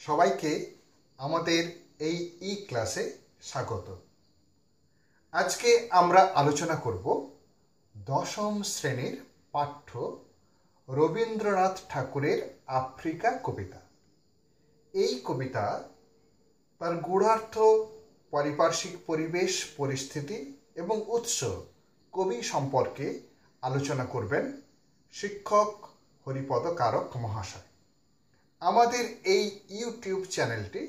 সবাইকে আমাদের এই ক্লাসে স্বাগত। আজকে আমরা আলোচনা করব দশম শ্রেণীর পাঠ্য রবীন্দ্রনাথ ঠাকুরের আফ্রিকা কবিতা। এই কবিতা তার গূঢ়ার্থ, পারিপার্শ্বিক পরিবেশ পরিস্থিতি এবং উৎস কবি সম্পর্কে আলোচনা করবেন শিক্ষক হরিপদ কারক মহাশয়। আমাদের এই ইউটিউব চ্যানেলটি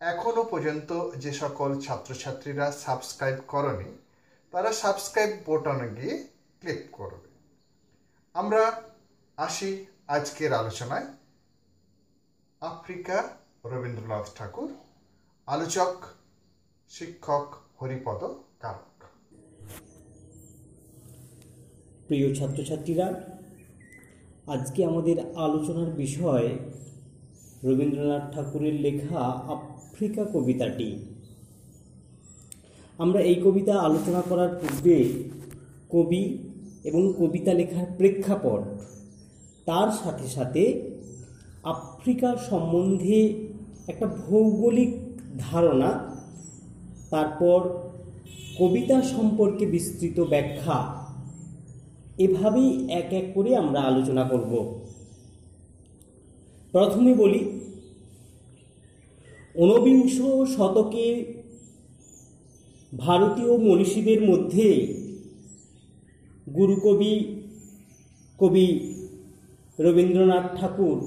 এখনো পর্যন্ত যে সকল ছাত্রছাত্রীরা সাবস্ক্রাইব করেনি তারা সাবস্ক্রাইব বোতামে গিয়ে ক্লিক করবে। আমরা আসি আজকের আলোচনায়। আফ্রিকা রবীন্দ্রনাথ ঠাকুর, আলোচক শিক্ষক হরিপদ কারক। প্রিয় ছাত্রছাত্রীরা, আজকে আমাদের আলোচনার বিষয় রবীন্দ্রনাথ ঠাকুরের লেখা আফ্রিকা কবিতাটি। আমরা এই কবিতা আলোচনা করার পূর্বে কবি এবং কবিতা লেখার প্রেক্ষাপট, তার সাথে সাথে আফ্রিকা সম্বন্ধে একটা ভৌগোলিক ধারণা, তারপর কবিতা সম্পর্কে বিস্তৃত ব্যাখ্যা, এভাবেই এক এক করে আমরা আলোচনা করব। প্রথমে বলি, ঊনবিংশ শতকে ভারতীয় মনীষীদের মধ্যে গুরুকবি কবি রবীন্দ্রনাথ ঠাকুর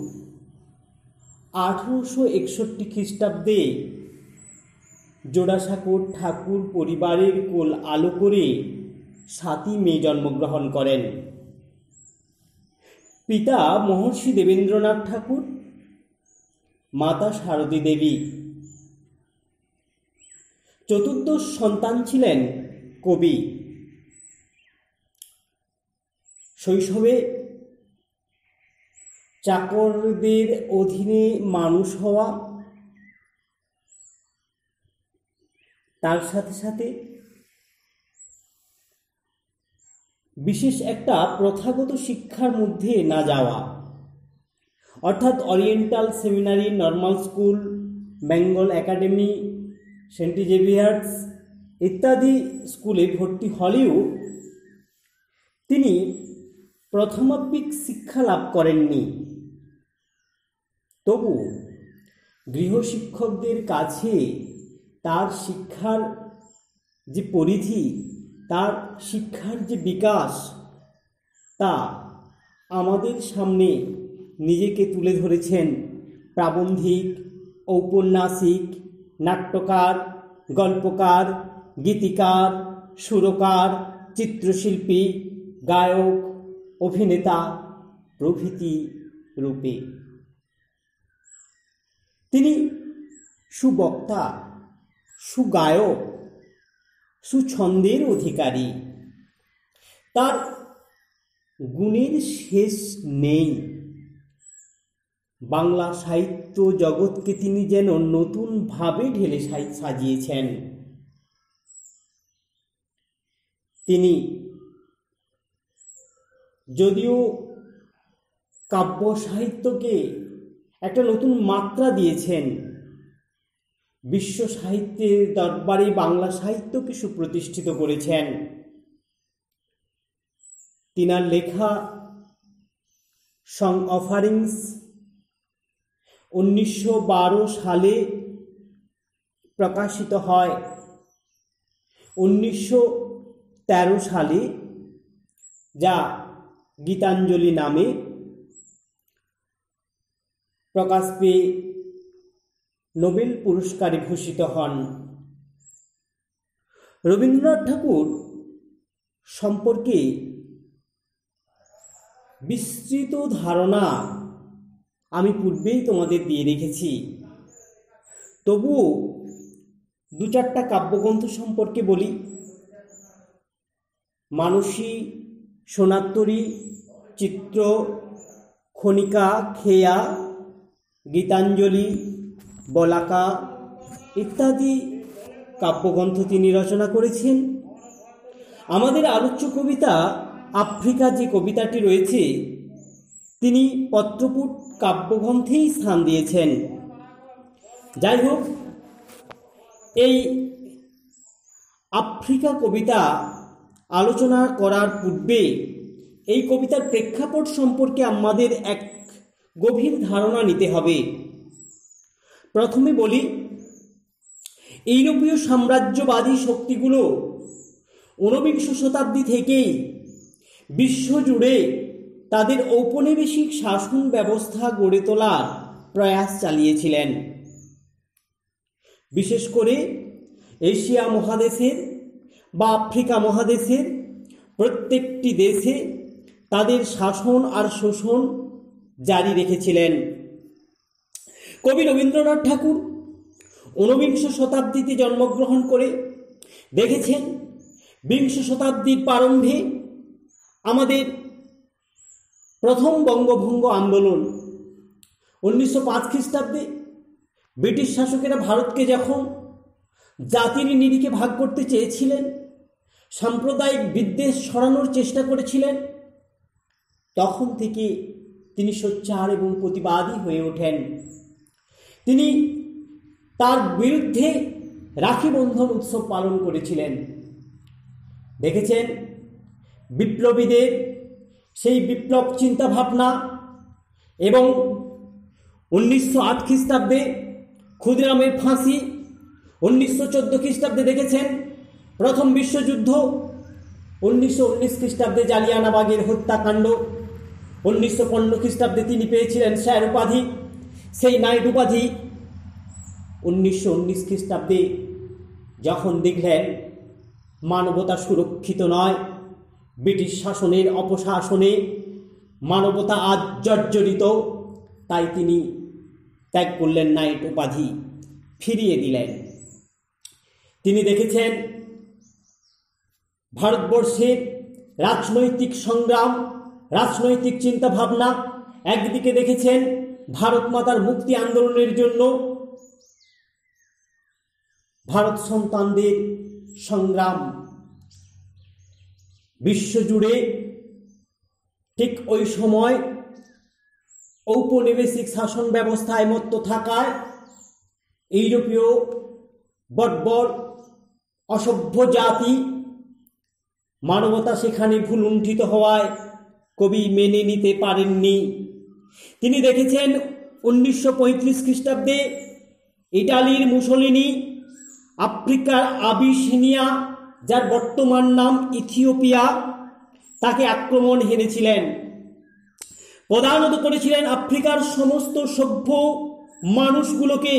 1861 খ্রিস্টাব্দে জোড়াসাঁকোর ঠাকুর পরিবারের কোল আলো করে 7ই মে জন্মগ্রহণ করেন। পিতা মহর্ষি দেবেন্দ্রনাথ ঠাকুর, মাতা সারদী দেবী। চতুর্দশ সন্তান ছিলেন কবি। শৈশবে চাকরদের অধীনে মানুষ হওয়া, তার সাথে সাথে বিশেষ একটা প্রথাগত শিক্ষার মধ্যে না যাওয়া, অর্থাৎ Oriental Seminary, Normal School, Bengal Academy, Saint Xavier's ইত্যাদি স্কুলে ভর্তি হলেও তিনি প্রথমাব্দিক শিক্ষা লাভ করেননি। তবু গৃহশিক্ষকদের কাছে তার শিক্ষার যে পরিধি, তার শিক্ষার যে বিকাশ, তা আমাদের সামনে নিজেকে তুলে ধরেছেন প্রাবন্ধিক, ঔপন্যাসিক, নাট্যকার, গল্পকার, গীতিকার, সুরকার, চিত্রশিল্পী, গায়ক, অভিনেতা প্রভৃতি রূপে। তিনি সুবক্তা, সুগায়ক, সুছন্দের অধিকারী। তার গুণের শেষ নেই। বাংলা সাহিত্য জগৎকে তিনি যেন নতুনভাবে ঢেলে সাজিয়েছেন। তিনি যদিও কাব্য সাহিত্যকে একটা নতুন মাত্রা দিয়েছেন, বিশ্ব সাহিত্যের দরবারে বাংলা সাহিত্যকে সুপ্রতিষ্ঠিত করেছেন। তিনার লেখা সং অফারিংস 1912 সালে প্রকাশিত হয়। 1913 সালে যা গীতাঞ্জলি নামে প্রকাশ পেয়ে নোবেল পুরস্কারে ভূষিত হন। রবীন্দ্রনাথ ঠাকুর সম্পর্কে বিস্তৃত ধারণা আমি পূর্বেই তোমাদের দিয়ে রেখেছি। তবুও দু চারটা কাব্যগ্রন্থ সম্পর্কে বলি। মানসী, সোনাত্তরী, চিত্র, খনিকা, খেয়া, গীতাঞ্জলি, বলাকা ইত্যাদি কাব্যগ্রন্থ তিনি রচনা করেছেন। আমাদের আলোচ্য কবিতা আফ্রিকা যে কবিতাটি রয়েছে, তিনি পত্রপুট কাব্যগ্রন্থেই স্থান দিয়েছেন। যাই হোক, এই আফ্রিকা কবিতা আলোচনা করার পূর্বে এই কবিতার প্রেক্ষাপট সম্পর্কে আমাদের এক গভীর ধারণা নিতে হবে। প্রথমে বলি, ইউরোপীয় সাম্রাজ্যবাদী শক্তিগুলো 19বিংশ শতাব্দী থেকেই বিশ্বজুড়ে তাদের ঔপনিবেশিক শাসন ব্যবস্থা গড়ে তোলার প্রয়াস চালিয়েছিলেন। বিশেষ করে এশিয়া মহাদেশের বা আফ্রিকা মহাদেশের প্রত্যেকটি দেশে তাদের শাসন আর শোষণ জারি রেখেছিলেন। কবি রবীন্দ্রনাথ ঠাকুর 19বিংশ শতাব্দীতে জন্মগ্রহণ করে দেখেছেন বিংশ শতাব্দীর প্রারম্ভে আমাদের প্রথম বঙ্গভঙ্গ আন্দোলন 1905 খ্রিস্টাব্দে ব্রিটিশ শাসকেরা ভারতকে যখন জাতির নিরিখে ভাগ করতে চেয়েছিলেন, সাম্প্রদায়িক বিদ্বেষ ছড়ানোর চেষ্টা করেছিলেন, তখন থেকে তিনি সোচ্চার এবং প্রতিবাদী হয়ে ওঠেন। তিনি তার বিরুদ্ধে রাখি বন্ধন উৎসব পালন করেছিলেন। দেখেছেন বিপ্লবীদের সেই বিপ্লব চিন্তাভাবনা এবং 1908 খ্রিস্টাব্দে ক্ষুদিরামের ফাঁসি, 1914 খ্রিস্টাব্দে দেখেছেন প্রথম বিশ্বযুদ্ধ, 1919 খ্রিস্টাব্দে জালিয়ানবাগের হত্যাকাণ্ড, 1915 খ্রিস্টাব্দে তিনি পেয়েছিলেন স্যার উপাধি, সেই নাইট উপাধি 1919 খ্রিস্টাব্দে যখন দেখলেন মানবতা সুরক্ষিত নয়, ব্রিটিশ শাসনের অপশাসনে মানবতা আজ জর্জরিত, তাই তিনি ত্যাগ করলেন নাইট উপাধি, ফিরিয়ে দিলেন। তিনি দেখেছেন ভারতবর্ষের রাজনৈতিক সংগ্রাম, রাজনৈতিক চিন্তাভাবনা, একদিকে দেখেছেন ভারত মাতার মুক্তি আন্দোলনের জন্য ভারত সন্তানদের সংগ্রাম, বিশ্বজুড়ে ঠিক ওই সময় ঔপনিবেশিক শাসন ব্যবস্থায় মত্ত থাকায় ইউরোপীয় বর্বর অসভ্য জাতি, মানবতা সেখানে ভুলুণ্ঠিত হওয়ায় কবি মেনে নিতে পারেননি। তিনি দেখেছেন 1935 খ্রিস্টাব্দে ইটালির মুসোলিনি আফ্রিকার আবিসিনিয়া, যার বর্তমান নাম ইথিওপিয়া, তাকে আক্রমণ হেরেছিলেন। প্রধানত করেছিলেন আফ্রিকার সমস্ত সভ্য মানুষগুলোকে,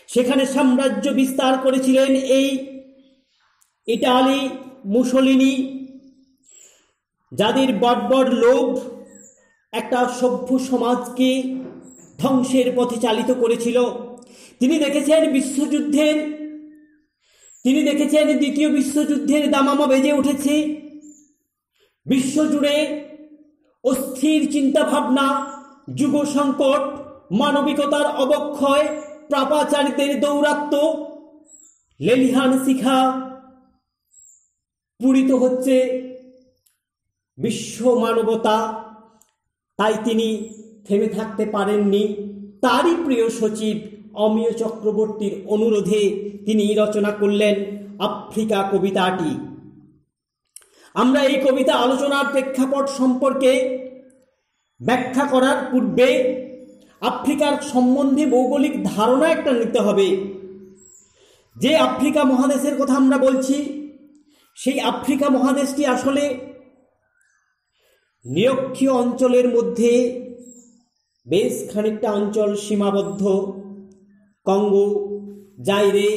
সেখানে সাম্রাজ্য বিস্তার করেছিলেন এই ইটালি মুসোলিনি, যাদের বর্বর লোভ একটা সভ্য সমাজকে ধ্বংসের পথে চালিত করেছিল। তিনি দেখেছেন দ্বিতীয় বিশ্বযুদ্ধের দামামা বেজে উঠেছে, বিশ্বজুড়ে অস্থির চিন্তাভাবনা, যুগ সংকট, মানবিকতার অবক্ষয়, পাপাচারীদের দৌরাত্ম্য, লেলিহান শিখা পূরিত হচ্ছে বিশ্ব মানবতা। তাই তিনি থেমে থাকতে পারেননি। তারই প্রিয় সচিব অমিয় চক্রবর্তীর অনুরোধে তিনি রচনা করলেন আফ্রিকা কবিতাটি। আমরা এই কবিতা আলোচনার প্রেক্ষাপট সম্পর্কে ব্যাখ্যা করার পূর্বে আফ্রিকার সম্বন্ধে ভৌগোলিক ধারণা একটা নিতে হবে। যে আফ্রিকা মহাদেশের কথা আমরা বলছি, সেই আফ্রিকা মহাদেশটি আসলে নিরক্ষীয় অঞ্চলের মধ্যে বেশ খানিকটা অঞ্চল সীমাবদ্ধ। কঙ্গো, জাইরে,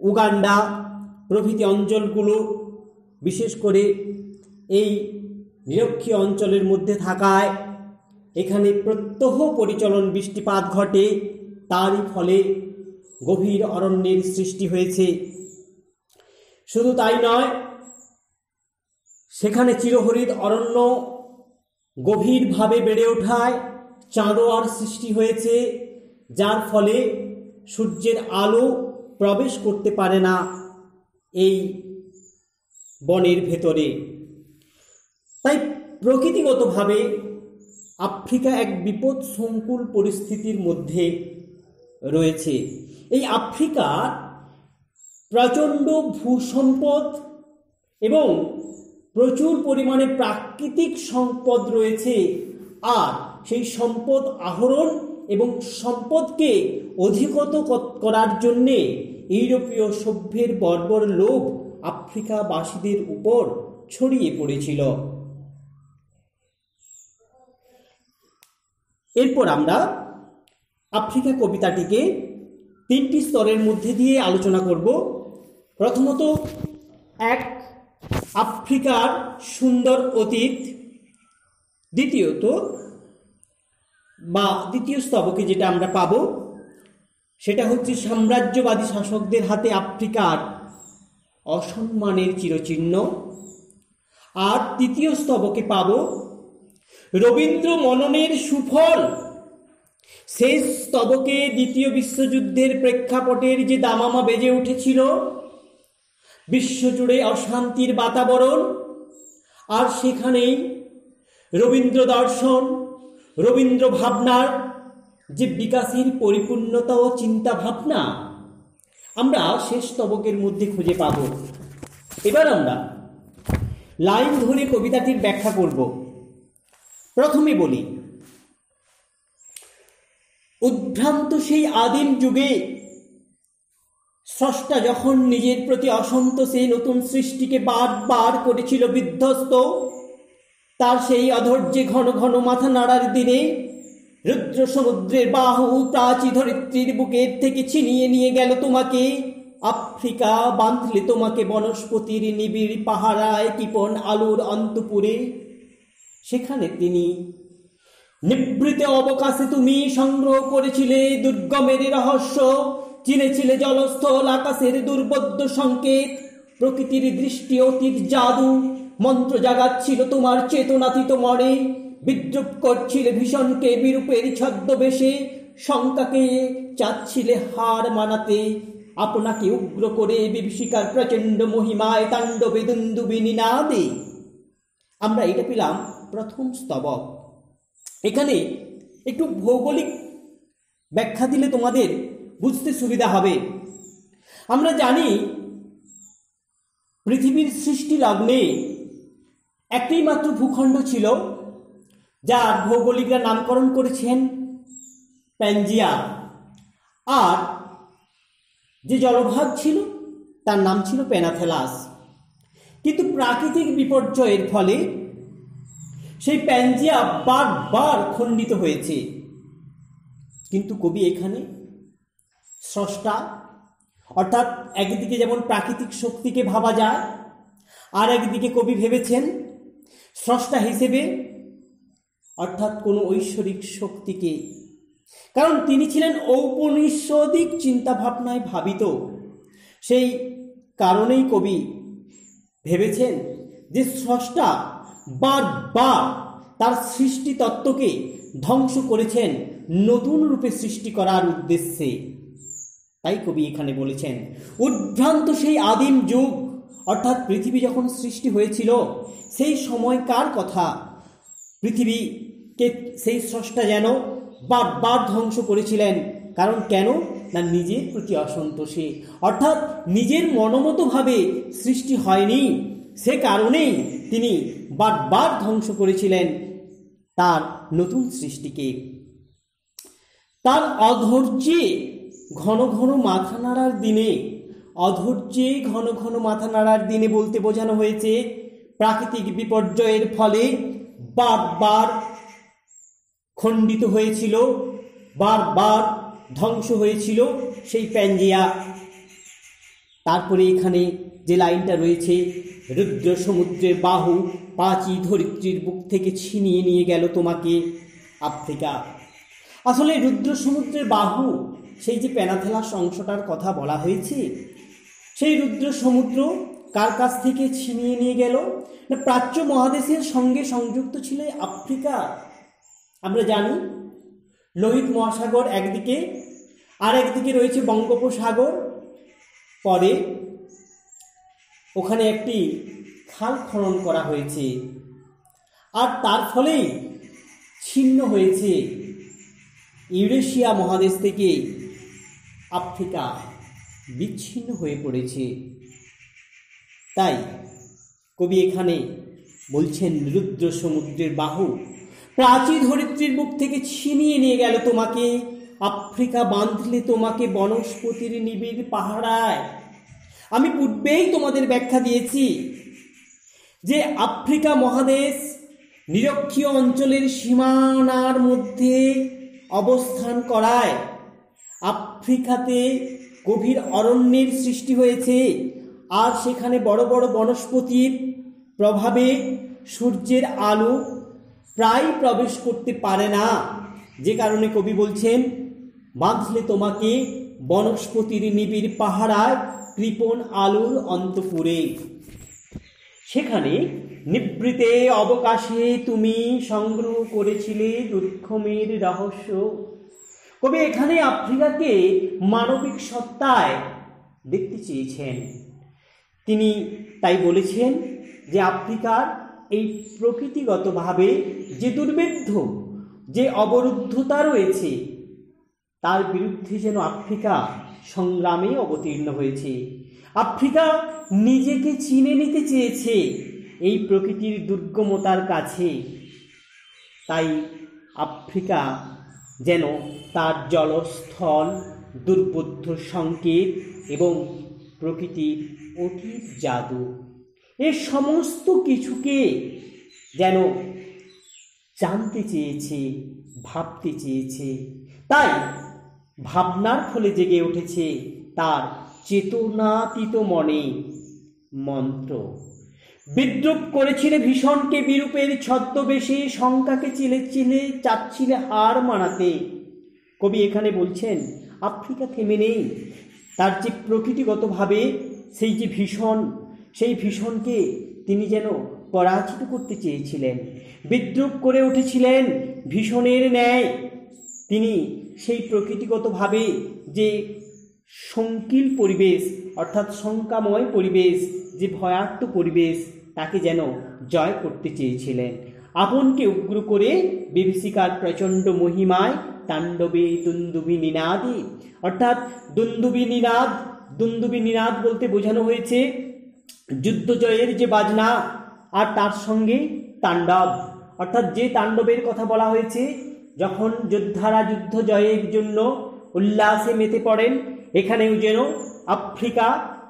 উগান্ডা প্রভৃতি অঞ্চলগুলো বিশেষ করে এই নিরক্ষীয় অঞ্চলের মধ্যে থাকায় এখানে প্রত্যহ পরিচলন বৃষ্টিপাত ঘটে, তারই ফলে গভীর অরণ্যের সৃষ্টি হয়েছে। শুধু তাই নয়, সেখানে চিরহরিৎ অরণ্য গভীরভাবে বেড়ে ওঠায় চাঁদোয়ার সৃষ্টি হয়েছে, যার ফলে সূর্যের আলো প্রবেশ করতে পারে না এই বনের ভেতরে। তাই প্রকৃতিগতভাবে আফ্রিকা এক বিপদ সংকুল পরিস্থিতির মধ্যে রয়েছে। এই আফ্রিকার প্রচণ্ড ভূসম্পদ এবং প্রচুর পরিমাণে প্রাকৃতিক সম্পদ রয়েছে, আর সেই সম্পদ আহরণ এবং সম্পদকে অধিকত করার জন্যে ইউরোপীয় সভ্যের বর্বর লোভ আফ্রিকাবাসীদের উপর ছড়িয়ে পড়েছিল। এরপর আমরা আফ্রিকা কবিতাটিকে 3টি স্তরের মধ্যে দিয়ে আলোচনা করব। প্রথমত, এক, আফ্রিকার সুন্দর অতীত। দ্বিতীয়ত বা দ্বিতীয় স্তবকে যেটা আমরা পাব সেটা হচ্ছে সাম্রাজ্যবাদী শাসকদের হাতে আফ্রিকার অসম্মানের চিরচিহ্ন। আর তৃতীয় স্তবকে পাব রবীন্দ্র মননের সুফল। শেষ স্তবকে দ্বিতীয় বিশ্বযুদ্ধের প্রেক্ষাপটের যে দামামা বেজে উঠেছিল, বিশ্বজুড়ে অশান্তির বাতাবরণ, আর সেখানেই রবীন্দ্র দর্শন, রবীন্দ্র ভাবনার যে বিকাশের পরিপূর্ণতা ও চিন্তা ভাবনা আমরা শেষ স্তবকের মধ্যে খুঁজে পাব। এবার আমরা লাইন ধরে কবিতাটির ব্যাখ্যা করব। প্রথমে বলি, উদ্ভ্রান্ত সেই আদিম যুগে স্রষ্টা যখন নিজের প্রতি অসন্তোষে নতুন সৃষ্টিকে বারবার করেছিল বিধ্বস্ত, তার সেই অধৈর্যে ঘন ঘন মাথা নাড়ার দিনে রুদ্র সমুদ্রের বাহু প্রাচী ধরিত্রীর বুকের থেকে ছিনিয়ে নিয়ে গেল তোমাকে। আফ্রিকা বাঁধলে তোমাকে বনস্পতির নিবিড় পাহারায় কৃপণ আলোর অন্তপুরে। সেখানে তিনি নিভৃত অবকাশে তুমি সংগ্রহ করেছিলে দুর্গমের রহস্য, চিনেছিলে জলস্থল আকাশের দুর্বোধ্য সংকেত। প্রকৃতির দৃষ্টি অতীত জাদু মন্ত্র জাগাচ্ছিল তোমার চেতনাতীত মনে। বিদ্রুপ করছিলে ভীষণকে বিরূপের ছদ্মবেশে, শঙ্কাকে চাচ্ছিলে হার মানাতে। আপনাকে উগ্র করে বিভীষিকার প্রচণ্ড মহিমায় তাণ্ডবে দুন্দুবিনী নাদে। আমরা এটা পেলাম প্রথম স্তবক। এখানে একটু ভৌগোলিক ব্যাখ্যা দিলে তোমাদের বুঝতে সুবিধা হবে। আমরা জানি পৃথিবীর সৃষ্টি লগ্নে একটি মাত্র ভূখণ্ড ছিল, যার ভৌগোলিকরা নামকরণ করেছেন প্যানজিয়া, আর যে জলভাগ ছিল তার নাম ছিল পেনাথেলাস। কিন্তু প্রাকৃতিক বিপর্যয়ের ফলে সেই প্যানজিয়া বারবার খণ্ডিত হয়েছে। কিন্তু কবি এখানে স্রষ্টা, অর্থাৎ একদিকে যেমন প্রাকৃতিক শক্তিকে ভাবা যায়, আর একদিকে কবি ভেবেছেন স্রষ্টা হিসেবে অর্থাৎ কোনো ঐশ্বরিক শক্তিকে, কারণ তিনি ছিলেন ঔপনিষদিক চিন্তাভাবনায় ভাবিত। সেই কারণেই কবি ভেবেছেন যে স্রষ্টা বারবার তার সৃষ্টি তত্ত্বকে ধ্বংস করেছেন নতুন রূপে সৃষ্টি করার উদ্দেশ্যে। তাই কবি এখানে বলেছেন উদ্ভ্রান্ত সেই আদিম যুগ, অর্থাৎ পৃথিবী যখন সৃষ্টি হয়েছিল সেই সময়কার কথা। পৃথিবীকে সেই স্রষ্টা যেন বারবার ধ্বংস করেছিলেন। কারণ কেন না, নিজের প্রতি অসন্তোষে, অর্থাৎ নিজের মনোমতভাবে সৃষ্টি হয়নি, সে কারণেই তিনি বারবার ধ্বংস করেছিলেন তার নতুন সৃষ্টিকে। তার অধৈর্যে ঘন ঘন মাথা নাড়ার দিনে, অধৈর্যে ঘন ঘন মাথা নাড়ার দিনে বলতে বোঝানো হয়েছে প্রাকৃতিক বিপর্যয়ের ফলে বারবার খণ্ডিত হয়েছিল, বারবার ধ্বংস হয়েছিল সেই প্যানজিয়া। তারপরে এখানে যে লাইনটা রয়েছে, রুদ্র সমুদ্রের বাহু প্রাচী ধরিত্রীর বুক থেকে ছিনিয়ে নিয়ে গেল তোমাকে আফ্রিকা। আসলে রুদ্র সমুদ্রের বাহু, সেই যে পেনাথেলাস অংশটার কথা বলা হয়েছে, সেই রুদ্র সমুদ্র কার কাছ থেকে ছিনিয়ে নিয়ে গেল না, প্রাচ্য মহাদেশের সঙ্গে সংযুক্ত ছিল আফ্রিকা। আমরা জানি লোহিত মহাসাগর একদিকে, আর একদিকে রয়েছে বঙ্গোপসাগর। পরে ওখানে একটি খাল খনন করা হয়েছে, আর তার ফলেই ছিন্ন হয়েছে ইউরেশিয়া মহাদেশ থেকে আফ্রিকা বিচ্ছিন্ন হয়ে পড়েছে। তাই কবি এখানে বলছেন, রুদ্র সমুদ্রের বাহু প্রাচীর ধরিত্রীর বুক থেকে ছিনিয়ে নিয়ে গেল তোমাকে, আফ্রিকা বাঁধলে তোমাকে বনস্পতির নিবিড় পাহারায়। আমি পূর্বেই তোমাদের ব্যাখ্যা দিয়েছি যে আফ্রিকা মহাদেশ নিরক্ষীয় অঞ্চলের সীমানার মধ্যে অবস্থান করায় আফ্রিকাতে গভীর অরণ্যের সৃষ্টি হয়েছে, আর সেখানে বড় বড় বনস্পতির প্রভাবে সূর্যের আলো প্রায় প্রবেশ করতে পারে না, যে কারণে কবি বলছেন, বাঁধলে তোমাকে বনস্পতির নিবিড় পাহারায় কৃপণ আলোর অন্তপুরে। সেখানে নিভৃতে অবকাশে তুমি সংগ্রহ করেছিলে দুর্গমের রহস্য। কবি এখানে আফ্রিকাকে মানবিক সত্তায় দেখতে চেয়েছেন। তিনি তাই বলেছেন যে আফ্রিকার এই প্রকৃতিগতভাবে যে দুর্ভেদ্য, যে অবরুদ্ধতা রয়েছে, তার বিরুদ্ধে যেন আফ্রিকা সংগ্রামে অবতীর্ণ হয়েছে। আফ্রিকা নিজেকে চিনে নিতে চেয়েছে এই প্রকৃতির দুর্গমতার কাছে। তাই আফ্রিকা যেন তার জলস্থল, দুর্বোধ্য সংকেত এবং প্রকৃতির অতীত জাদু, এর সমস্ত কিছুকে যেন জানতে চেয়েছে, ভাবতে চেয়েছে। তাই ভাবনার ফলে জেগে উঠেছে তার চেতনাতীত মনে মন্ত্র। বিদ্রুপ করেছিলে ভীষণকে বিরূপের ছদ্মবেশে, শঙ্কাকে চিলে চিলে চাচ্ছিলে হার মানাতে। কবি এখানে বলছেন আফ্রিকা থেমে নেই, তার যে প্রকৃতিগতভাবে সেই যে ভীষণ, সেই ভীষণকে তিনি যেন পরাজিত করতে চেয়েছিলেন, বিদ্রুপ করে উঠেছিলেন ভীষণের ন্যায়। তিনি সেই প্রকৃতিগতভাবে যে সংকীল পরিবেশ, অর্থাৎ শঙ্কাময় পরিবেশ, যে ভয়ার্ত পরিবেশ, তাকে যেন জয় করতে চেয়েছিলেন। আপনকে উগ্র করে বিভীষিকার প্রচণ্ড মহিমায় তাণ্ডবে দুন্দুভি নিনাদে, অর্থাৎ দুন্দুভি নিনাদ, দুন্দুভি নিনাদ বলতে বোঝানো হয়েছে যুদ্ধ জয়ের যে বাজনা, আর তার সঙ্গে তাণ্ডব, অর্থাৎ যে তাণ্ডবের কথা বলা হয়েছে, যখন যোদ্ধারা যুদ্ধ জয়ের জন্য উল্লাসে মেতে পড়েন, এখানেও যেন আফ্রিকা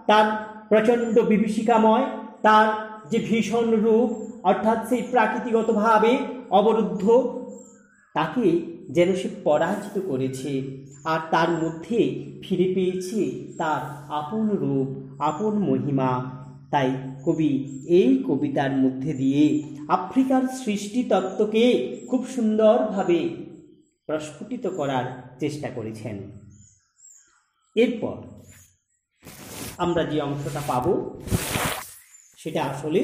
তার প্রচণ্ড বিভীষিকাময়, তার যে ভীষণ রূপ, অর্থাৎ সেই প্রাকৃতিগতভাবে অবরুদ্ধ, তাকে যেন সে পরাজিত করেছে, আর তার মধ্যে ফিরে পেয়েছে তার আপন রূপ, আপন মহিমা। তাই কবি এই কবিতার মধ্যে দিয়ে আফ্রিকার সৃষ্টি তত্ত্বকে খুব সুন্দরভাবে প্রস্ফুটিত করার চেষ্টা করেছেন। এরপর আমরা যে অংশটা পাব সেটা আসলে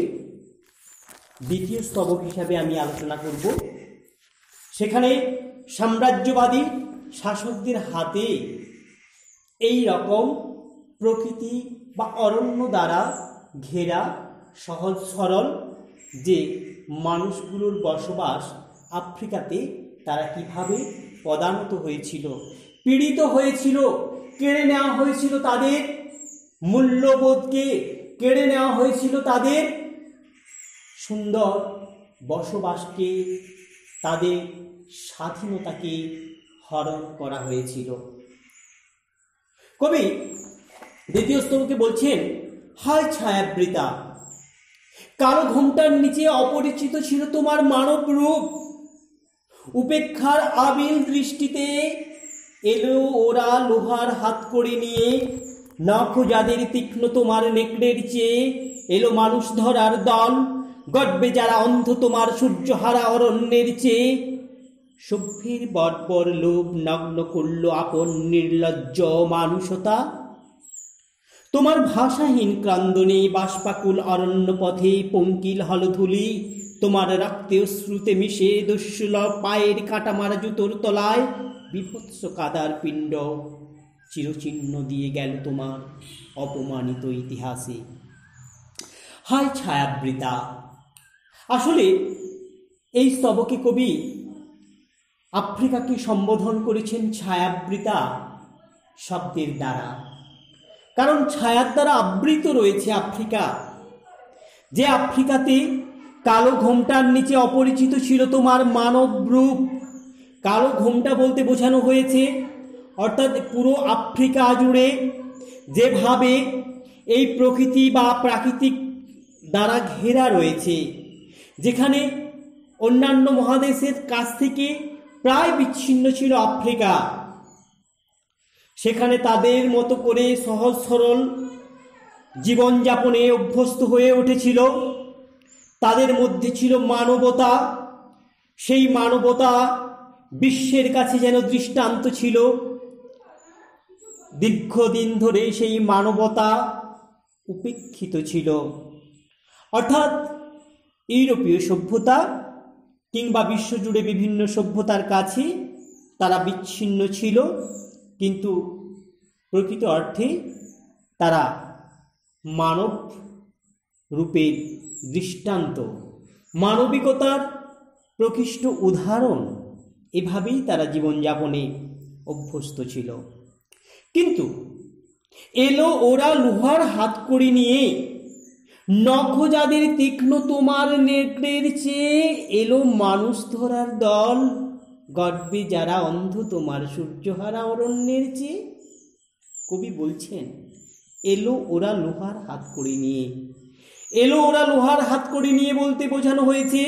দ্বিতীয় স্তবক হিসাবে আমি আলোচনা করব। সেখানে সাম্রাজ্যবাদী শাসকদের হাতে এই রকম প্রকৃতি বা অরণ্য দ্বারা ঘেরা সহজ সরল যে মানুষগুলোর বসবাস আফ্রিকাতে, তারা কিভাবে পদানত হয়েছিল, পীড়িত হয়েছিল, কেড়ে নেওয়া হয়েছিল তাদের মূল্যবোধকে, কেড়ে নেওয়া হয়েছিল তাদের সুন্দর বসবাসকে, তাদের স্বাধীনতাকে হরণ করা হয়েছিল। কবি দ্বিতীয় স্তবকে বলছেন, হায় ছায়াবৃতা, কালো ঘোমটার নিচে অপরিচিত ছিল তোমার মানব রূপ। উপেক্ষার আবিল দৃষ্টিতে এলো ওরা লোহার হাত করে নিয়ে, নখ যাদের তীক্ষ্ণ তোমার নেকড়ের চেয়ে, এলো মানুষ ধরার দল, গর্বে যারা অন্ধ তোমার সূর্যহারা অরণ্যের চেয়ে। সভ্যের বর্বর লোভ নগ্ন করল আপন নির্লজ্জ মানুষতা। তোমার ভাষাহীন ক্রন্দনে বাষ্পাকুল অরণ্য পথে পঙ্কিল হলধুলি, তোমার রক্তে অশ্রুতে মিশে দুঃসুলভ পায়ের কাটামারা জুতোর তলায় বিভৎস কাদার পিণ্ড চিরচিহ্ন দিয়ে গেল তোমার অপমানিত ইতিহাসে। হায় ছায়াবৃতা। আসলে এই স্তবকে কবি আফ্রিকাকে সম্বোধন করেছেন ছায়াবৃতা, শব্দের দ্বারা, কারণ ছায়ার দ্বারা আবৃত রয়েছে আফ্রিকা। যে আফ্রিকাতে কালো ঘোমটার নিচে অপরিচিত ছিল তোমার মানব রূপ। কালো ঘোমটা বলতে বোঝানো হয়েছে অর্থাৎ পুরো আফ্রিকা জুড়ে যেভাবে এই প্রকৃতি বা প্রাকৃতিক দ্বারা ঘেরা রয়েছে, যেখানে অন্যান্য মহাদেশের কাছ থেকে প্রায় বিচ্ছিন্ন ছিল আফ্রিকা, সেখানে তাদের মতো করে সহজ সরল জীবনযাপনে অভ্যস্ত হয়ে উঠেছিল। তাদের মধ্যে ছিল মানবতা। সেই মানবতা বিশ্বের কাছে যেন দৃষ্টান্ত ছিল। দীর্ঘদিন ধরে সেই মানবতা উপেক্ষিত ছিল, অর্থাৎ ইউরোপীয় সভ্যতা কিংবা বিশ্বজুড়ে বিভিন্ন সভ্যতার কাছে তারা বিচ্ছিন্ন ছিল, কিন্তু প্রকৃত অর্থে তারা মানব রূপের দৃষ্টান্ত, মানবিকতার প্রকৃষ্ট উদাহরণ। এভাবেই তারা জীবনযাপনে অভ্যস্ত ছিল। কিন্তু এলো ওরা লোহার হাতকড়ি নিয়ে, নখ যাদের তীক্ষ্ণ তোমার নেকড়ের চেয়ে, এলো মানুষ ধরার দল, গর্বে যারা অন্ধ তোমার সূর্যহারা অরণ্যের চেয়ে। কবি বলছেন এলো ওরা লোহার হাতকড়ি নিয়ে। এলো ওরা লোহার হাতকড়ি নিয়ে বলতে বোঝানো হয়েছে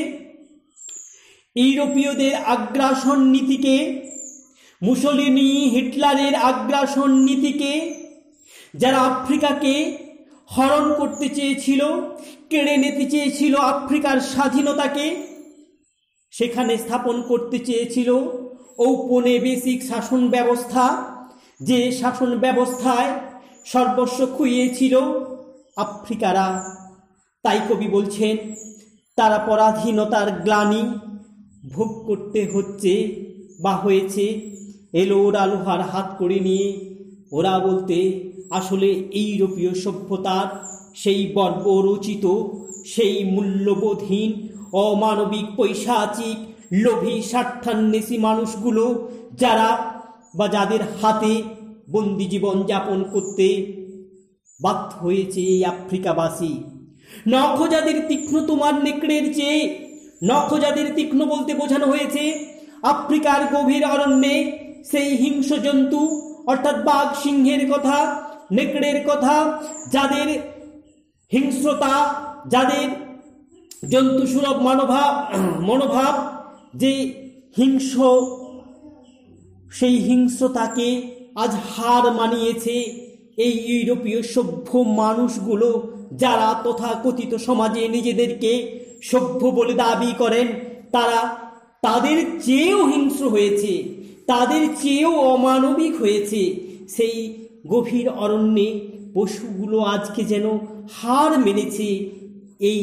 ইউরোপীয়দের আগ্রাসন নীতিকে, মুসলিনি হিটলারের আগ্রাসন নীতিকে, যারা আফ্রিকাকে হরণ করতে চেয়েছিল, কেড়ে নিতে চেয়েছিল আফ্রিকার স্বাধীনতাকে, সেখানে স্থাপন করতে চেয়েছিল ঔপনিবেশিক শাসন ব্যবস্থা, যে শাসন ব্যবস্থায় সর্বস্ব খুইয়েছিল আফ্রিকারা। তাই কবি বলছেন তারা পরাধীনতার গ্লানি ভোগ করতে হচ্ছে বা হয়েছে। এলো ওরা লোহার হাতকড়ি নিয়ে। ওরা বলতে আসলে ইউরোপীয় সভ্যতার সেই বর্বরচিত, সেই মূল্যবোধহীন, অমানবিক, পৈশাচিক, লোভী, স্বার্থান্বেষী মানুষগুলো, যারা বা যাদের হাতে বন্দি জীবন যাপন করতে বাধ্য হয়েছে এই আফ্রিকাবাসী। নখ যাদের তীক্ষ্ণ তোমার নেকড়ের চেয়ে, নখ যাদের তীক্ষ্ণ বলতে বোঝানো হয়েছে আফ্রিকার গভীর অরণ্যে সেই হিংস্র জন্তু, অর্থাৎ বাঘ সিংহের কথা, নেকড়ের কথা, যাদের হিংস্রতা, যাদের জন্তু সুলভ মনোভাব, যে হিংস্র, সেই হিংস্রতাকে আজ হার মানিয়েছে এই ইউরোপীয় সভ্য মানুষগুলো, যারা তথাকথিত সমাজে নিজেদেরকে সভ্য বলে দাবি করেন। তারা তাদের চেয়েও হিংস্র হয়েছে, তাদের চেয়েও অমানবিক হয়েছে। সেই গভীর অরণ্যে পশুগুলো আজকে যেন হার মেনেছে এই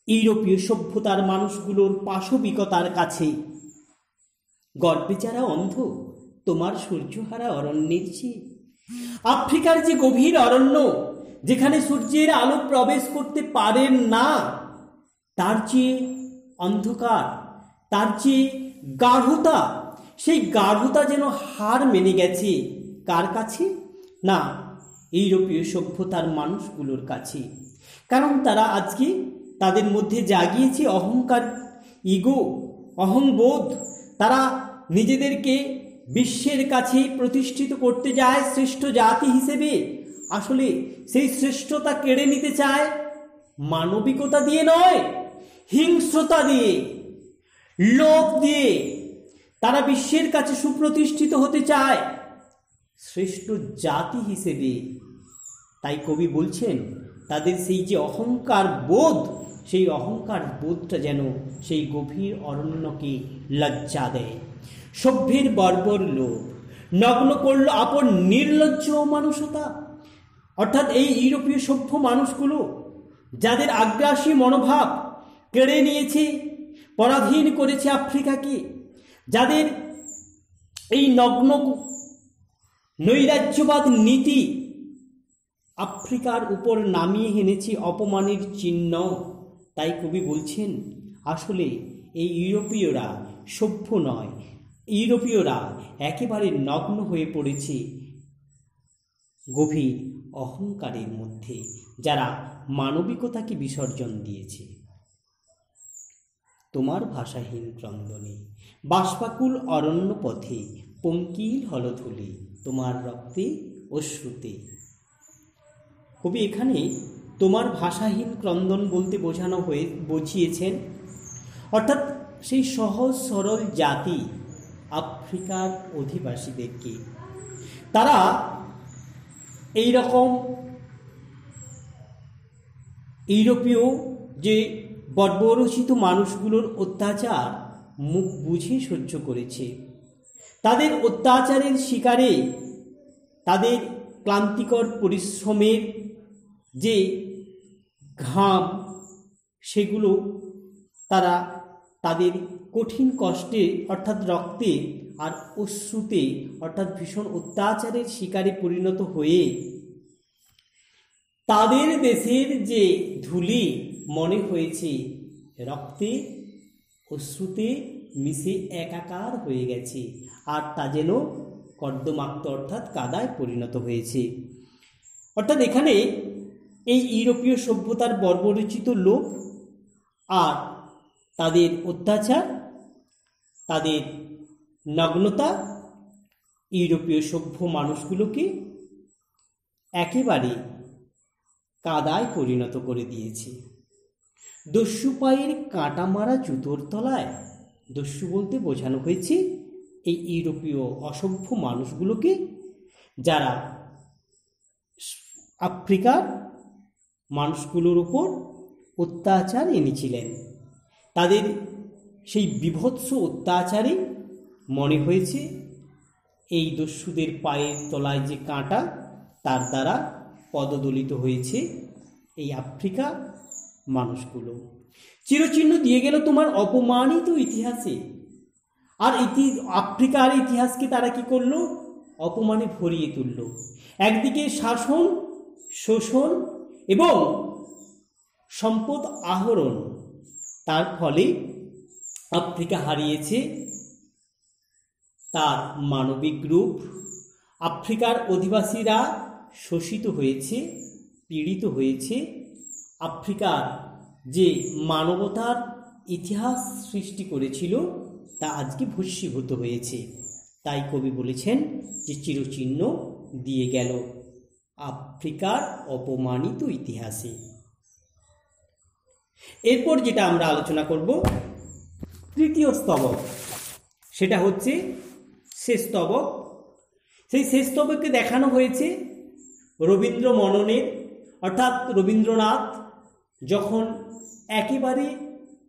ইউরোপীয় সভ্যতার মানুষগুলোর পাশবিকতার কাছে। গর্বে যারা অন্ধ তোমার সূর্যহারা অরণ্যের চেয়ে। আফ্রিকার যে গভীর অরণ্য, যেখানে সূর্যের আলো প্রবেশ করতে পারেন না, তার চেয়ে অন্ধকার, তার চেয়ে গাঢ়তা, সেই গাঢ়তা যেন হার মেনে গেছে কার কাছে? না, ইউরোপীয় সভ্যতার মানুষগুলোর কাছে। কারণ তারা আজকে তাদের মধ্যে জাগিয়েছে অহংকার, ইগো, অহংবোধ। তারা নিজেদেরকে বিশ্বের কাছে প্রতিষ্ঠিত করতে যায় শ্রেষ্ঠ জাতি হিসেবে। আসলে সেই শ্রেষ্ঠতা কেড়ে নিতে চায় মানবিকতা দিয়ে নয়, হিংস্রতা দিয়ে, লোভ দিয়ে। তারা বিশ্বের কাছে সুপ্রতিষ্ঠিত হতে চায় শ্রেষ্ঠ জাতি হিসেবে। তাই কবি বলছেন তাদের সেই যে অহংকার বোধ, সেই অহংকার বোধটা যেন সেই গভীর অরণ্যকে লজ্জা দেয়। সভ্যের বর্বর লোভ নগ্ন করল আপন নির্লজ্জ মানুষতা। অর্থাৎ এই ইউরোপীয় সভ্য মানুষগুলো, যাদের আগ্রাসী মনোভাব কেড়ে নিয়েছে, পরাধীন করেছে আফ্রিকাকে, যাদের এই নগ্ন নৈরাজ্যবাদ নীতি আফ্রিকার উপর নামিয়ে এনেছে অপমানের চিহ্ন। তাই কবি বলছেন আসলে এই ইউরোপীয়রা সভ্য নয়, ইউরোপীয়রা একেবারে নগ্ন হয়ে পড়েছে গভীর অহংকারের মধ্যে, যারা মানবিকতাকে বিসর্জন দিয়েছে। তোমার ভাষাহীন ক্রন্দনে বাষ্পাকুল অরণ্য পথে পঙ্কিল হলধুলি তোমার রক্তে অশ্রুতে। কবি এখানে তোমার ভাষাহীন ক্রন্দন বলতে বুঝিয়েছেন অর্থাৎ সেই সহজ সরল জাতি আফ্রিকার অধিবাসীদেরকে। তারা এই রকম ইউরোপীয় যে বর্বরচিত মানুষগুলোর অত্যাচার মুখ বুঝে সহ্য করেছে। তাদের অত্যাচারের শিকারে তাদের ক্লান্তিকর পরিশ্রমের যে ঘাম, সেগুলো তারা তাদের কঠিন কষ্টে অর্থাৎ রক্তে আর অশ্রুতে অর্থাৎ ভীষণ অত্যাচারের শিকারে পরিণত হয়ে তাদের দেশের যে ধুলি মনে হয়েছে রক্তে অশ্রুতে মিশে একাকার হয়ে গেছে, আর তা যেন কর্দমাক্ত অর্থাৎ কাদায় পরিণত হয়েছে। অর্থাৎ এখানে এই ইউরোপীয় সভ্যতার বর্বরচিত লোক আর তাদের অত্যাচার, তাদের নগ্নতা ইউরোপীয় সভ্য মানুষগুলোকে একেবারে কাদায় পরিণত করে দিয়েছে। দস্যু পায়ের কাঁটা মারা জুতোর তলায়, দস্যু বলতে বোঝানো হয়েছে এই ইউরোপীয় অসভ্য মানুষগুলোকে, যারা আফ্রিকার মানুষগুলোর উপর অত্যাচার এনেছিলেন। তাদের সেই বীভৎস অত্যাচারে মনে হয়েছে এই দস্যুদের পায়ের তলায় যে কাঁটা, তার দ্বারা পদদলিত হয়েছে এই আফ্রিকা মানুষগুলো। চিরচিহ্ন দিয়ে গেল তোমার অপমানিত ইতিহাসে। আর আফ্রিকার ইতিহাসকে তারা কি করলো? অপমানে ভরিয়ে তুলল। একদিকে শাসন, শোষণ এবং সম্পদ আহরণ, তার ফলে আফ্রিকা হারিয়েছে তার মানবিক রূপ। আফ্রিকার অধিবাসীরা শোষিত হয়েছে, পীড়িত হয়েছে। আফ্রিকার যে মানবতার ইতিহাস সৃষ্টি করেছিল তা আজকে ভস্মীভূত হয়েছে। তাই কবি বলেছেন যে চিরচিহ্ন দিয়ে গেল আফ্রিকার অপমানিত ইতিহাসে। এরপর যেটা আমরা আলোচনা করব, তৃতীয় স্তবক, সেটা হচ্ছে শেষ স্তবক। সেই শেষ স্তবকে দেখানো হয়েছে রবীন্দ্র মননের, অর্থাৎ রবীন্দ্রনাথ যখন একেবারে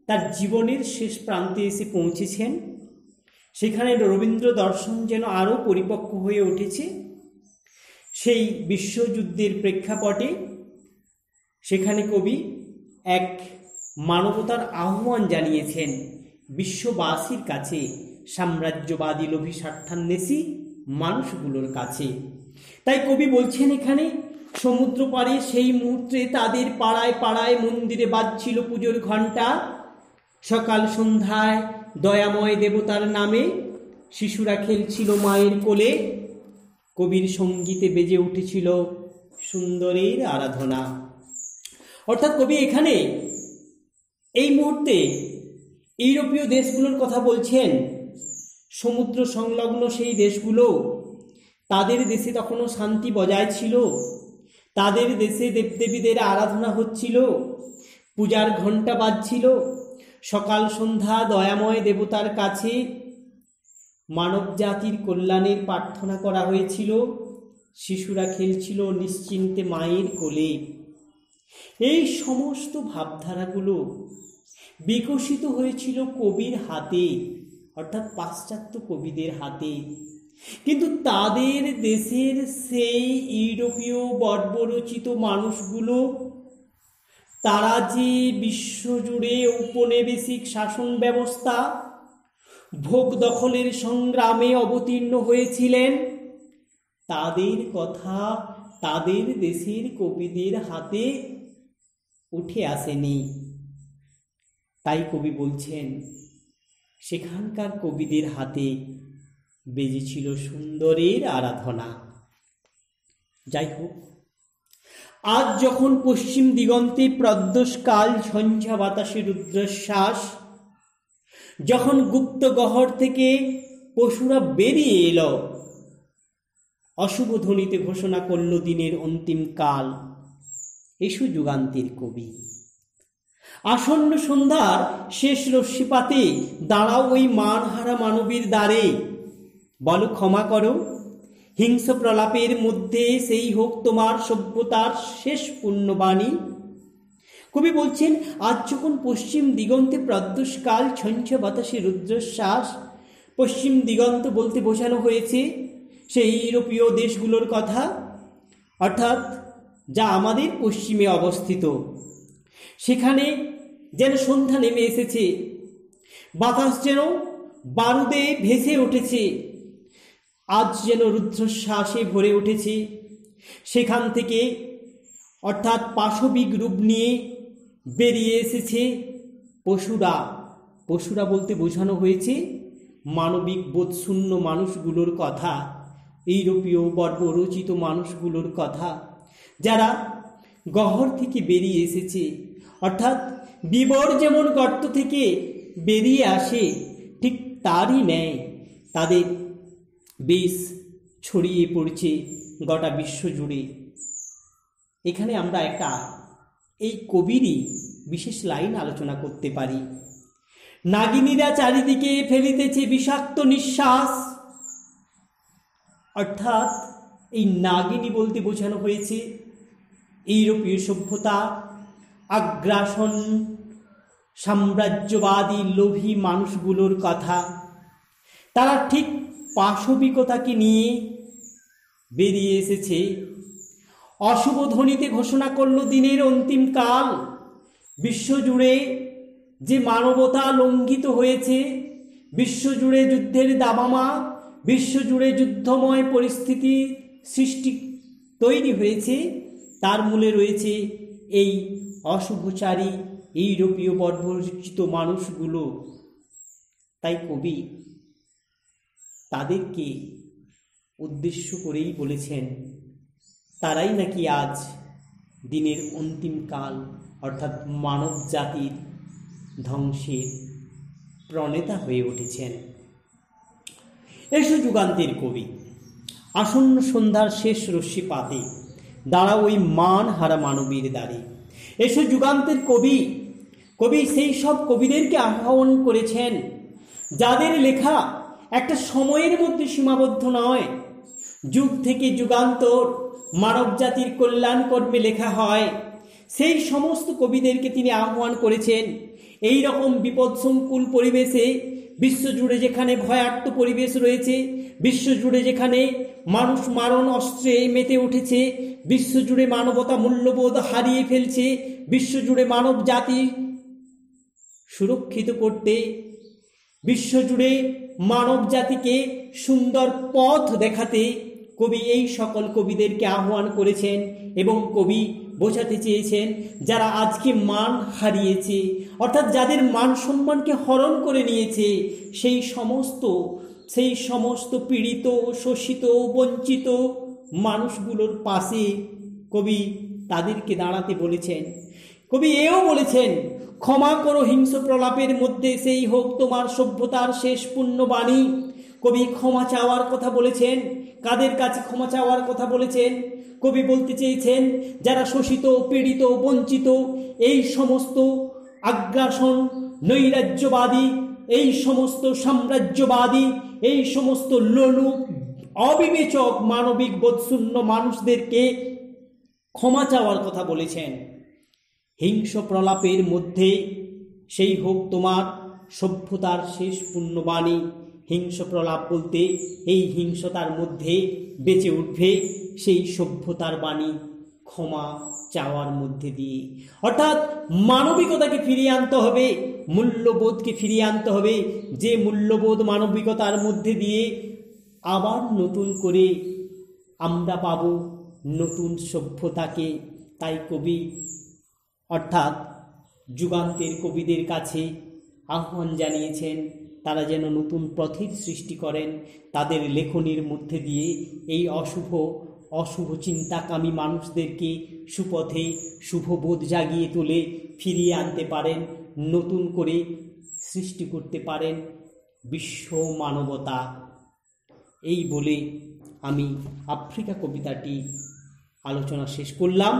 তার জীবনের শেষ প্রান্তে এসে পৌঁছেছেন, সেখানে রবীন্দ্র দর্শন যেন আরও পরিপক্ক হয়ে উঠেছে। সেই বিশ্বযুদ্ধের প্রেক্ষাপটে সেখানে কবি এক মানবতার আহ্বান জানিয়েছেন বিশ্ববাসীর কাছে, সাম্রাজ্যবাদী লোভী স্বার্থান্বেষী মানুষগুলোর কাছে। তাই কবি বলছেন এখানে, সমুদ্র পাড়ে সেই মুহূর্তে তাদের পাড়ায় পাড়ায় মন্দিরে বাজছিল পুজোর ঘণ্টা। সকাল সন্ধ্যায় দয়াময় দেবতার নামে শিশুরা খেলছিল মায়ের কোলে। কবির সঙ্গীতে বেজে উঠেছিল সুন্দরের আরাধনা। অর্থাৎ কবি এখানে এই মুহূর্তে ইউরোপীয় দেশগুলোর কথা বলছেন। সমুদ্র সংলগ্ন সেই দেশগুলো, তাদের দেশে তখনও শান্তি বজায় ছিল, তাদের দেশে দেবদেবীদের আরাধনা হচ্ছিল, পূজার ঘণ্টা বাজছিল। সকাল সন্ধ্যা দয়াময় দেবতার কাছে মানব জাতির কল্যাণের প্রার্থনা করা হয়েছিল। শিশুরা খেলছিল নিশ্চিন্তে মায়ের কোলে। এই সমস্ত ভাবধারাগুলো বিকশিত হয়েছিল কবির হাতে, অর্থাৎ পাশ্চাত্য কবিদের হাতে। কিন্তু তাদের দেশের সেই ইউরোপীয় বর্বরচিত মানুষগুলো, তারা যে বিশ্বজুড়ে ঔপনিবেশিক শাসন ব্যবস্থা, ভোগ দখলের সংগ্রামে অবতীর্ণ হয়েছিলেন, তাদের কথা তাদের দেশের কবিদের হাতে উঠে আসেনি। তাই কবি বলছেন সেখানকার কবিদের হাতে বেজেছিল সুন্দরের আরাধনা। যাই হোক, আজ যখন পশ্চিম দিগন্তে প্রদোষকাল, সন্ধ্যা বাতাসে রুদ্রশ্বাস, যখন গুপ্ত গহ্বর থেকে পশুরা বেরিয়ে এলো, অশুভ ধ্বনিতে ঘোষণা করল দিনের অন্তিম কাল। এসো যুগান্তের কবি, আসন্ন সন্ধ্যার শেষ রশ্মিপাতে দাঁড়াও ওই মানহারা মানবীর দ্বারে, বলো ক্ষমা করো, হিংস্র প্রলাপের মধ্যে সেই হোক তোমার সভ্যতার শেষ পুণ্যবাণী। কবি বলছেন, আজ যখন পশ্চিম দিগন্তে প্রদোষকাল, সন্ধ্যা বাতাসে রুদ্রশ্বাস, পশ্চিম দিগন্ত বলতে বোঝানো হয়েছে সেই ইউরোপীয় দেশগুলোর কথা, অর্থাৎ যা আমাদের পশ্চিমে অবস্থিত। সেখানে যেন সন্ধ্যা নেমে এসেছে, বাতাস যেন বারুদে ভেসে উঠেছে, আজ যেন রুদ্রশ্বাসে ভরে উঠেছে। সেখান থেকে অর্থাৎ পাশবিক রূপ নিয়ে বেরিয়ে এসেছে পশুরা। পশুরা বলতে বোঝানো হয়েছে মানবিক বোধশূন্য মানুষগুলোর কথা, ইউরোপীয় বর্বরচিত মানুষগুলোর কথা, যারা গহ্বর থেকে বেরিয়ে এসেছে। অর্থাৎ বিবর যেমন গর্ত থেকে বেরিয়ে আসে, ঠিক তারই ন্যায় তাদের বিষ ছড়িয়ে পড়ছে গোটা বিশ্ব জুড়ে। এখানে আমরা একটা এই কবিরই বিশেষ লাইন আলোচনা করতে পারি। নাগিনীরা চারিদিকে ফেলিতেছে বিষাক্ত নিঃশ্বাস, অর্থাৎ এই নাগিনী বলতে বোঝানো হয়েছে ইউরোপীয় সভ্যতা, আগ্রাসন, সাম্রাজ্যবাদী লোভী মানুষগুলোর কথা। তারা ঠিক পাশবিকতাকে নিয়ে বেরিয়ে এসেছে, অশুভ ধ্বনিতে ঘোষণা করল দিনের অন্তিম কাল। বিশ্বজুড়ে যে মানবতা লঙ্ঘিত হয়েছে, বিশ্বজুড়ে যুদ্ধের দাবামা, বিশ্বজুড়ে যুদ্ধময় পরিস্থিতি সৃষ্টি তৈরি হয়েছে, তার মূলে রয়েছে এই অশুভচারী ইউরোপীয় বর্বরচিত মানুষগুলো। তাই কবি তাদেরকে উদ্দেশ্য করেই বলেছেন, তারাই নাকি আজ দিনের অন্তিম কাল, অর্থাৎ মানব জাতির ধ্বংসের প্রণেতা হয়ে উঠেছেন। এসো যুগান্তের কবি, আসন্ন সন্ধ্যার শেষ রশ্মিপাতে দাঁড়াও ওই মানহারা মানবীর দ্বারে। এসো যুগান্তের কবি, কবি সেই সব কবিদেরকে আহ্বান করেছেন যাদের লেখা একটা সময়ের মধ্যে সীমাবদ্ধ নয়, যুগ থেকে যুগান্তর মানব জাতির কল্যাণ কর্মে লেখা হয়। সেই সমস্ত কবিদেরকে তিনি আহ্বান করেছেন এই রকম বিপদসংকুল পরিবেশে, বিশ্বজুড়ে যেখানে ভয়ার্ত পরিবেশ রয়েছে, বিশ্বজুড়ে যেখানে মানুষ মারণ অস্ত্রে মেতে উঠেছে, বিশ্বজুড়ে মানবতা মূল্যবোধ হারিয়ে ফেলছে, বিশ্বজুড়ে মানব জাতি সুরক্ষিত করতে, বিশ্বজুড়ে মানব জাতিকে সুন্দর পথ দেখাতে কবি এই সকল কবিদেরকে আহ্বান করেছেন। এবং কবি বোঝাতে চেয়েছেন যারা আজকে মান হারিয়েছে, অর্থাৎ যাদের মান সম্মানকে হরণ করে নিয়েছে, সেই সমস্ত পীড়িত, শোষিত, বঞ্চিত মানুষগুলোর পাশে কবি তাদেরকে দাঁড়াতে বলেছেন। কবি এও বলেছেন, ক্ষমা করো হিংস্র প্রলাপের মধ্যে সেই হোক তোমার সভ্যতার শেষ পুণ্যবাণী। কবি ক্ষমা চাওয়ার কথা বলেছেন। কাদের কাছে ক্ষমা চাওয়ার কথা বলেছেন? কবি বলতে চেয়েছেন যারা শোষিত, পীড়িত, বঞ্চিত, এই সমস্ত আগ্রাসন, নৈরাজ্যবাদী, এই সমস্ত সাম্রাজ্যবাদী, এই সমস্ত লোলুপ, অবিবেচক, মানবিক বোধশূন্য মানুষদেরকে ক্ষমা চাওয়ার কথা বলেছেন। হিংস্র প্রলাপের মধ্যে সেই হোক তোমার সভ্যতার শেষ পুণ্যবাণী। হিংস্র প্রলাপ বলতে এই হিংস্রতার মধ্যে বেঁচে উঠবে সেই সভ্যতার বাণী, ক্ষমা চাওয়ার মধ্যে দিয়ে। অর্থাৎ মানবিকতাকে ফিরিয়ে আনতে হবে, মূল্যবোধকে ফিরিয়ে আনতে হবে, যে মূল্যবোধ মানবিকতার মধ্যে দিয়ে আবার নতুন করে আমরা পাব নতুন সভ্যতাকে। তাই কবি অর্থাৎ যুগান্তের কবিদের কাছে আহ্বান জানিয়েছেন, তারা যেন নতুন পথের সৃষ্টি করেন, তাদের লেখনীর মধ্যে দিয়ে এই অশুভ চিন্তাকামী মানুষদেরকে সুপথে শুভবোধ জাগিয়ে তুলে ফিরিয়ে আনতে পারেন, নতুন করে সৃষ্টি করতে পারেন বিশ্ব মানবতা। এই বলে আমি আফ্রিকা কবিতাটি আলোচনা শেষ করলাম।